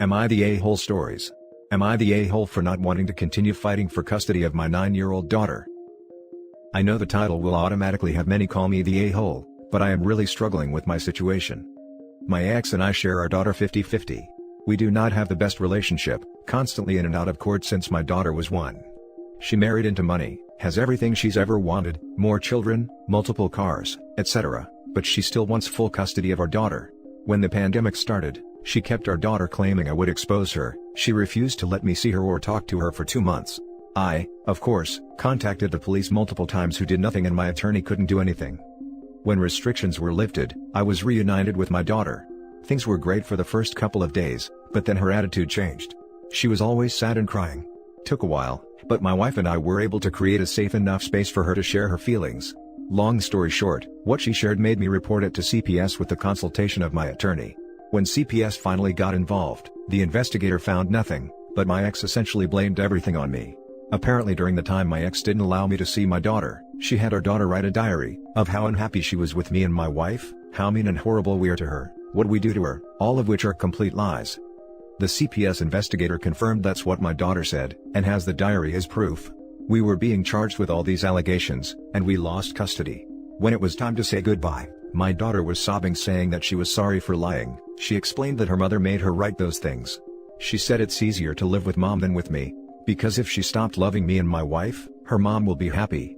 Am I the a-hole stories? Am I the a-hole for not wanting to continue fighting for custody of my 9-year-old daughter? I know the title will automatically have many call me the a-hole, but I am really struggling with my situation. My ex and I share our daughter 50-50. We do not have the best relationship, constantly in and out of court since my daughter was 1. She married into money, has everything she's ever wanted, more children, multiple cars, etc., but she still wants full custody of our daughter. When the pandemic started, she kept our daughter claiming I would expose her. She refused to let me see her or talk to her for 2 months. I, of course, contacted the police multiple times who did nothing and my attorney couldn't do anything. When restrictions were lifted, I was reunited with my daughter. Things were great for the first couple of days, but then her attitude changed. She was always sad and crying. Took a while, but my wife and I were able to create a safe enough space for her to share her feelings. Long story short, what she shared made me report it to CPS with the consultation of my attorney. When CPS finally got involved, the investigator found nothing, but my ex essentially blamed everything on me. Apparently during the time my ex didn't allow me to see my daughter, she had our daughter write a diary of how unhappy she was with me and my wife, how mean and horrible we are to her, what we do to her, all of which are complete lies. The CPS investigator confirmed that's what my daughter said, and has the diary as proof. We were being charged with all these allegations, and we lost custody. When it was time to say goodbye, my daughter was sobbing saying that she was sorry for lying. She explained that her mother made her write those things. She said it's easier to live with mom than with me, because if she stopped loving me and my wife, her mom will be happy.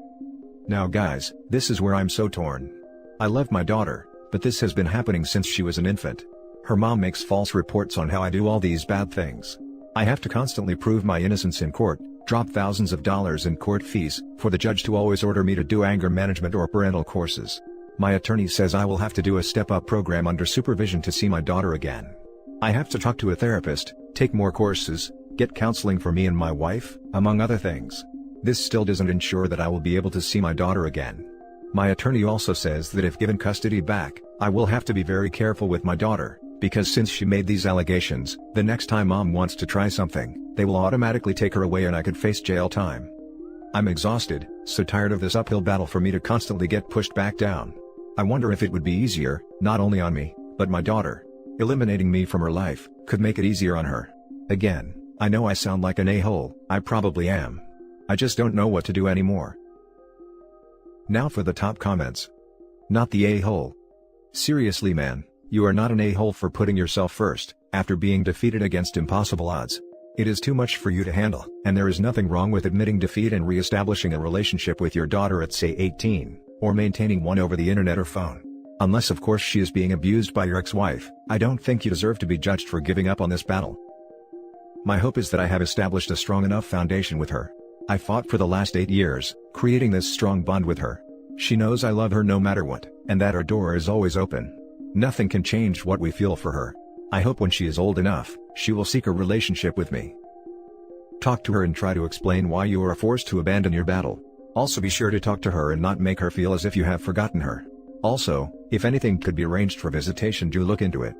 Now guys, this is where I'm so torn. I love my daughter, but this has been happening since she was an infant. Her mom makes false reports on how I do all these bad things. I have to constantly prove my innocence in court, drop thousands of dollars in court fees, for the judge to always order me to do anger management or parental courses. My attorney says I will have to do a step-up program under supervision to see my daughter again. I have to talk to a therapist, take more courses, get counseling for me and my wife, among other things. This still doesn't ensure that I will be able to see my daughter again. My attorney also says that if given custody back, I will have to be very careful with my daughter, because since she made these allegations, the next time mom wants to try something, they will automatically take her away and I could face jail time. I'm exhausted, so tired of this uphill battle for me to constantly get pushed back down. I wonder if it would be easier, not only on me, but my daughter. Eliminating me from her life could make it easier on her. Again, I know I sound like an a-hole, I probably am. I just don't know what to do anymore. Now for the top comments. Not the a-hole. Seriously man, you are not an a-hole for putting yourself first, after being defeated against impossible odds. It is too much for you to handle, and there is nothing wrong with admitting defeat and re-establishing a relationship with your daughter at say 18, or maintaining one over the internet or phone. Unless of course she is being abused by your ex-wife, I don't think you deserve to be judged for giving up on this battle. My hope is that I have established a strong enough foundation with her. I fought for the last 8 years, creating this strong bond with her. She knows I love her no matter what, and that her door is always open. Nothing can change what we feel for her. I hope when she is old enough, she will seek a relationship with me. Talk to her and try to explain why you are forced to abandon your battle. Also be sure to talk to her and not make her feel as if you have forgotten her. Also, if anything could be arranged for visitation, do look into it.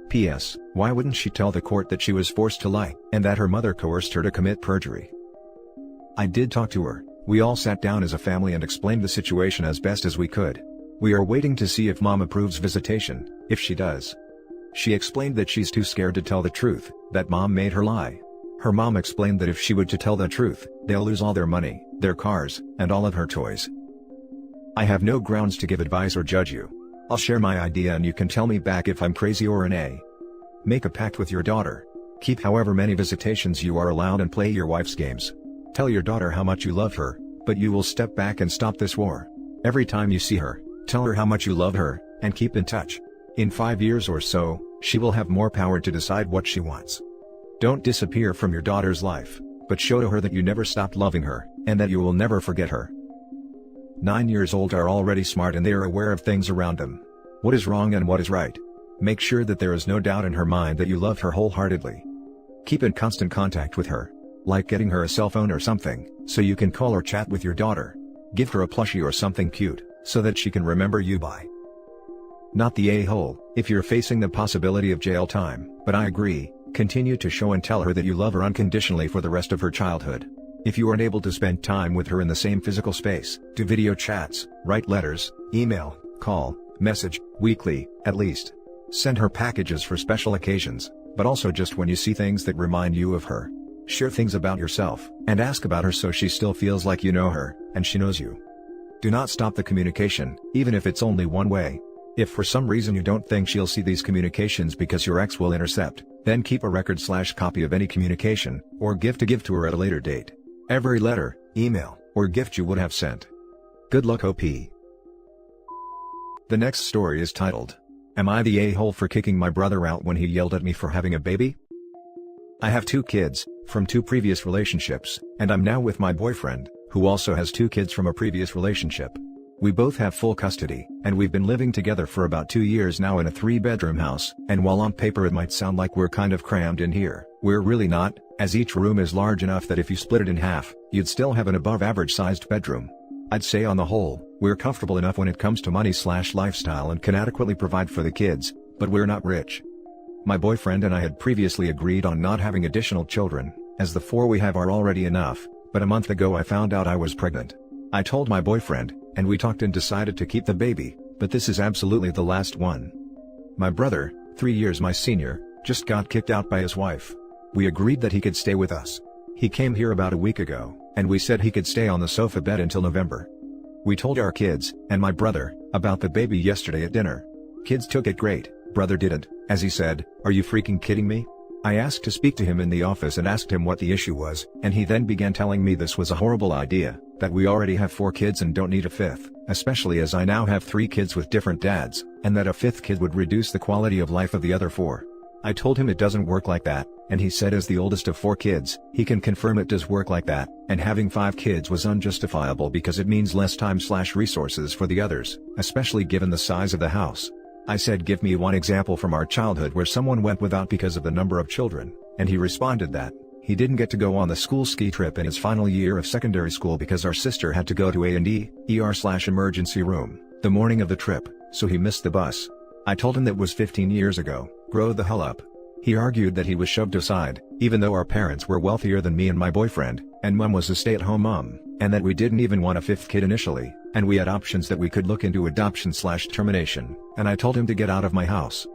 P.S. Why wouldn't she tell the court that she was forced to lie, and that her mother coerced her to commit perjury? I did talk to her. We all sat down as a family and explained the situation as best as we could. We are waiting to see if mom approves visitation. If she does, she explained that she's too scared to tell the truth, that mom made her lie. Her mom explained that if she were to tell the truth, they'll lose all their money, their cars, and all of her toys. I have no grounds to give advice or judge you. I'll share my idea and you can tell me back if I'm crazy or an a. Make a pact with your daughter. Keep however many visitations you are allowed and play your wife's games. Tell your daughter how much you love her, but you will step back and stop this war. Every time you see her, tell her how much you love her, and keep in touch. In 5 years or so, she will have more power to decide what she wants. Don't disappear from your daughter's life, but show to her that you never stopped loving her, and that you will never forget her. 9 years old are already smart and they are aware of things around them. What is wrong and what is right. Make sure that there is no doubt in her mind that you love her wholeheartedly. Keep in constant contact with her, like getting her a cell phone or something, so you can call or chat with your daughter. Give her a plushie or something cute, so that she can remember you by. Not the a-hole. If you're facing the possibility of jail time, but I agree, continue to show and tell her that you love her unconditionally for the rest of her childhood. If you aren't able to spend time with her in the same physical space, do video chats, write letters, email, call, message, weekly, at least. Send her packages for special occasions, but also just when you see things that remind you of her. Share things about yourself, and ask about her so she still feels like you know her, and she knows you. Do not stop the communication, even if it's only one way. If for some reason you don't think she'll see these communications because your ex will intercept, then keep a record/copy of any communication, or gift to give to her at a later date. Every letter, email, or gift you would have sent. Good luck, OP. The next story is titled, Am I the a-hole for kicking my brother out when he yelled at me for having a baby? I have 2 kids, from 2 previous relationships, and I'm now with my boyfriend, who also has 2 kids from a previous relationship. We both have full custody, and we've been living together for about 2 years now in a 3-bedroom house, and while on paper it might sound like we're kind of crammed in here, we're really not, as each room is large enough that if you split it in half, you'd still have an above-average sized bedroom. I'd say on the whole, we're comfortable enough when it comes to money/lifestyle and can adequately provide for the kids, but we're not rich. My boyfriend and I had previously agreed on not having additional children, as the 4 we have are already enough, but a month ago I found out I was pregnant. I told my boyfriend, and we talked and decided to keep the baby, but this is absolutely the last one. My brother, 3 years my senior, just got kicked out by his wife. We agreed that he could stay with us. He came here about a week ago, and we said he could stay on the sofa bed until November. We told our kids, and my brother, about the baby yesterday at dinner. Kids took it great, brother didn't, as he said, "Are you freaking kidding me?" I asked to speak to him in the office and asked him what the issue was, and he then began telling me this was a horrible idea, that we already have 4 kids and don't need a 5th, especially as I now have 3 kids with different dads, and that a 5th kid would reduce the quality of life of the other 4. I told him it doesn't work like that, and he said as the oldest of 4 kids, he can confirm it does work like that, and having 5 kids was unjustifiable because it means less time/resources for the others, especially given the size of the house. I said give me one example from our childhood where someone went without because of the number of children, and he responded that he didn't get to go on the school ski trip in his final year of secondary school because our sister had to go to A&E, ER/emergency room, the morning of the trip, so he missed the bus. I told him that was 15 years ago, grow the hell up. He argued that he was shoved aside, even though our parents were wealthier than me and my boyfriend, and mom was a stay-at-home mom, and that we didn't even want a 5th kid initially, and we had options that we could look into adoption/termination, and I told him to get out of my house.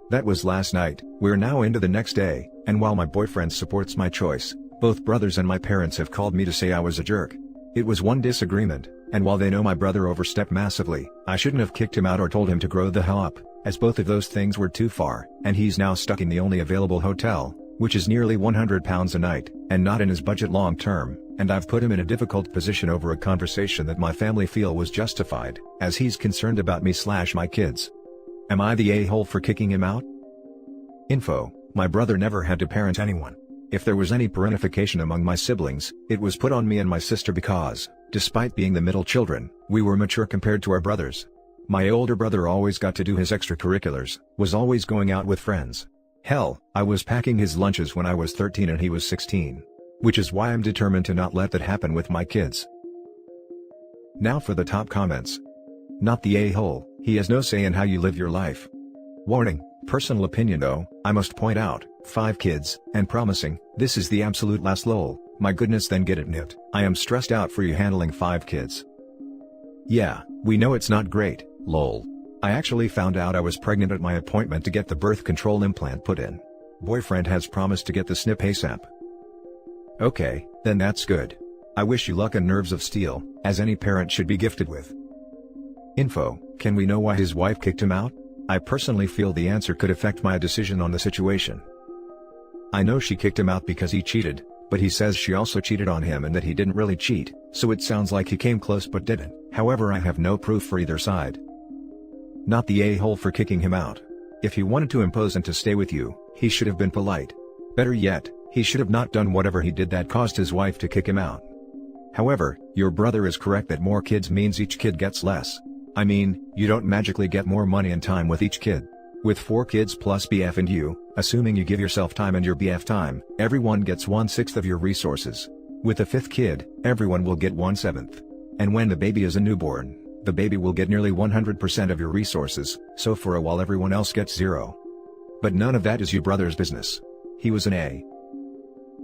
That was last night. We're now into the next day, and while my boyfriend supports my choice, both brothers and my parents have called me to say I was a jerk. It was one disagreement, and while they know my brother overstepped massively, I shouldn't have kicked him out or told him to grow the hell up, as both of those things were too far, and he's now stuck in the only available hotel, which is nearly £100 a night, and not in his budget long term, and I've put him in a difficult position over a conversation that my family feel was justified, as he's concerned about me/my kids. Am I the a-hole for kicking him out? Info: my brother never had to parent anyone. If there was any parentification among my siblings, it was put on me and my sister because, despite being the middle children, we were mature compared to our brothers. My older brother always got to do his extracurriculars, was always going out with friends. Hell, I was packing his lunches when I was 13 and he was 16. Which is why I'm determined to not let that happen with my kids. Now for the top comments. Not the a-hole, he has no say in how you live your life. Warning, personal opinion though, I must point out, 5 kids, and promising, this is the absolute last lol, my goodness then get it nipped, I am stressed out for you handling 5 kids. Yeah, we know it's not great, lol. I actually found out I was pregnant at my appointment to get the birth control implant put in. Boyfriend has promised to get the snip ASAP. Okay, then that's good. I wish you luck and nerves of steel, as any parent should be gifted with. Info: can we know why his wife kicked him out? I personally feel the answer could affect my decision on the situation. I know she kicked him out because he cheated, but he says she also cheated on him and that he didn't really cheat, so it sounds like he came close but didn't. However, I have no proof for either side. Not the a-hole for kicking him out. If he wanted to impose and to stay with you, he should have been polite. Better yet, he should have not done whatever he did that caused his wife to kick him out. However, your brother is correct that more kids means each kid gets less. I mean, you don't magically get more money and time with each kid. With 4 kids plus BF and you, assuming you give yourself time and your BF time, everyone gets 1/6 of your resources. With the 5th kid, everyone will get 1/7. And when the baby is a newborn, the baby will get nearly 100% of your resources, so for a while everyone else gets 0. But none of that is your brother's business. He was an A.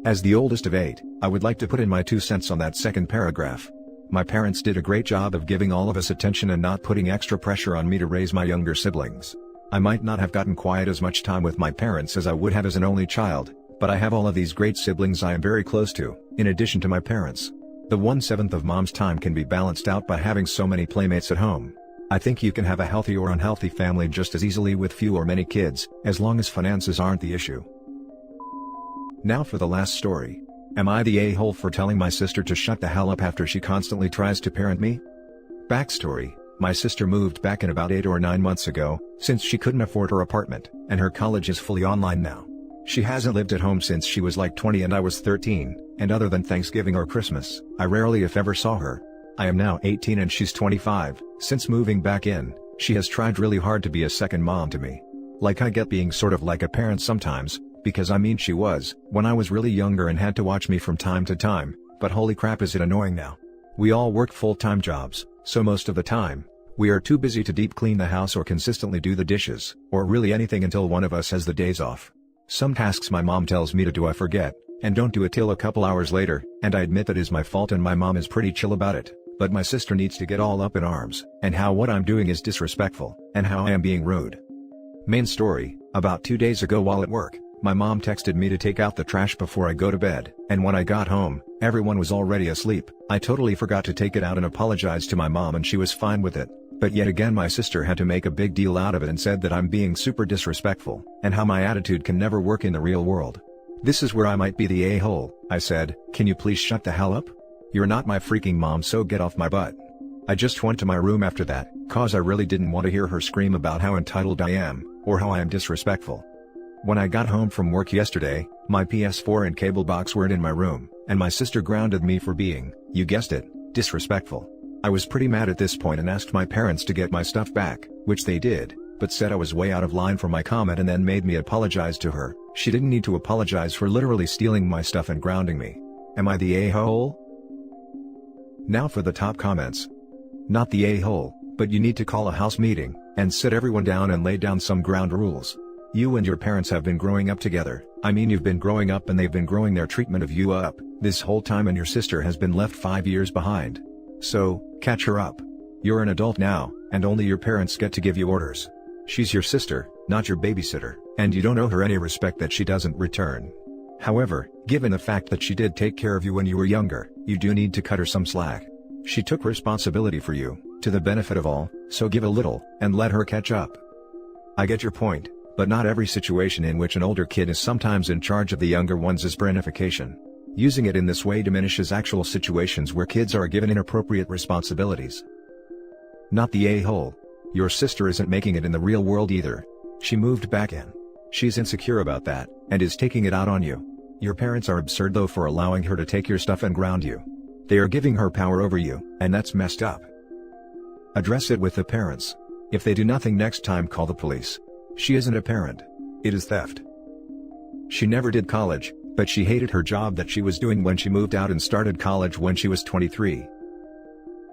As the oldest of 8, I would like to put in my 2 cents on that second paragraph. My parents did a great job of giving all of us attention and not putting extra pressure on me to raise my younger siblings. I might not have gotten quite as much time with my parents as I would have as an only child, but I have all of these great siblings I am very close to, in addition to my parents. The 1/7 of mom's time can be balanced out by having so many playmates at home. I think you can have a healthy or unhealthy family just as easily with few or many kids, as long as finances aren't the issue. Now for the last story. Am I the a-hole for telling my sister to shut the hell up after she constantly tries to parent me? Backstory: my sister moved back in about 8 or 9 months ago, since she couldn't afford her apartment, and her college is fully online now. She hasn't lived at home since she was like 20 and I was 13, and other than Thanksgiving or Christmas, I rarely if ever saw her. I am now 18 and she's 25. Since moving back in, she has tried really hard to be a second mom to me. Like, I get being sort of like a parent sometimes, because I mean she was, when I was really younger and had to watch me from time to time, but holy crap is it annoying now. We all work full-time jobs, so most of the time, we are too busy to deep clean the house or consistently do the dishes, or really anything until one of us has the days off. Some tasks my mom tells me to do I forget, and don't do it till a couple hours later, and I admit that is my fault and my mom is pretty chill about it, but my sister needs to get all up in arms, and how what I'm doing is disrespectful, and how I am being rude. Main story: about 2 days ago while at work, my mom texted me to take out the trash before I go to bed, and when I got home, everyone was already asleep. I totally forgot to take it out and apologized to my mom and she was fine with it. But yet again my sister had to make a big deal out of it and said that I'm being super disrespectful, and how my attitude can never work in the real world. This is where I might be the a-hole. I said, "Can you please shut the hell up? You're not my freaking mom, so get off my butt." I just went to my room after that, cause I really didn't want to hear her scream about how entitled I am, or how I am disrespectful. When I got home from work yesterday, my PS4 and cable box weren't in my room, and my sister grounded me for being, you guessed it, disrespectful. I was pretty mad at this point and asked my parents to get my stuff back, which they did, but said I was way out of line for my comment and then made me apologize to her. She didn't need to apologize for literally stealing my stuff and grounding me. Am I the a-hole? Now for the top comments. Not the a-hole, but you need to call a house meeting, and sit everyone down and lay down some ground rules. You and your parents have been growing up together. I mean, you've been growing up and they've been growing their treatment of you up this whole time, and your sister has been left 5 years behind. So, catch her up. You're an adult now, and only your parents get to give you orders. She's your sister, not your babysitter, and you don't owe her any respect that she doesn't return. However, given the fact that she did take care of you when you were younger, you do need to cut her some slack. She took responsibility for you, to the benefit of all, so give a little, and let her catch up. I get your point, but not every situation in which an older kid is sometimes in charge of the younger ones is branification. Using it in this way diminishes actual situations where kids are given inappropriate responsibilities. Not the a-hole. Your sister isn't making it in the real world either. She moved back in. She's insecure about that, and is taking it out on you. Your parents are absurd though for allowing her to take your stuff and ground you. They are giving her power over you, and that's messed up. Address it with the parents. If they do nothing next time, call the police. She isn't a parent. It is theft. She never did college, but she hated her job that she was doing when she moved out and started college when she was 23.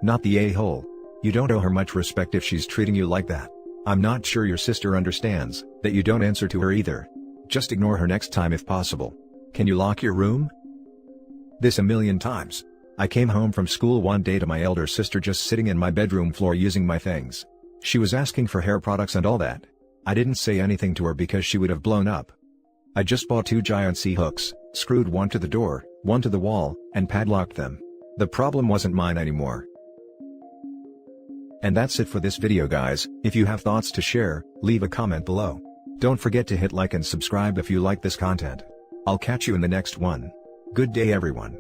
Not the a-hole. You don't owe her much respect if she's treating you like that. I'm not sure your sister understands that you don't answer to her either. Just ignore her next time if possible. Can you lock your room? This a million times. I came home from school one day to my elder sister just sitting in my bedroom floor using my things. She was asking for hair products and all that. I didn't say anything to her because she would have blown up. I just bought 2 giant C-hooks, screwed one to the door, one to the wall, and padlocked them. The problem wasn't mine anymore. And that's it for this video, guys. If you have thoughts to share, leave a comment below. Don't forget to hit like and subscribe if you like this content. I'll catch you in the next one. Good day everyone.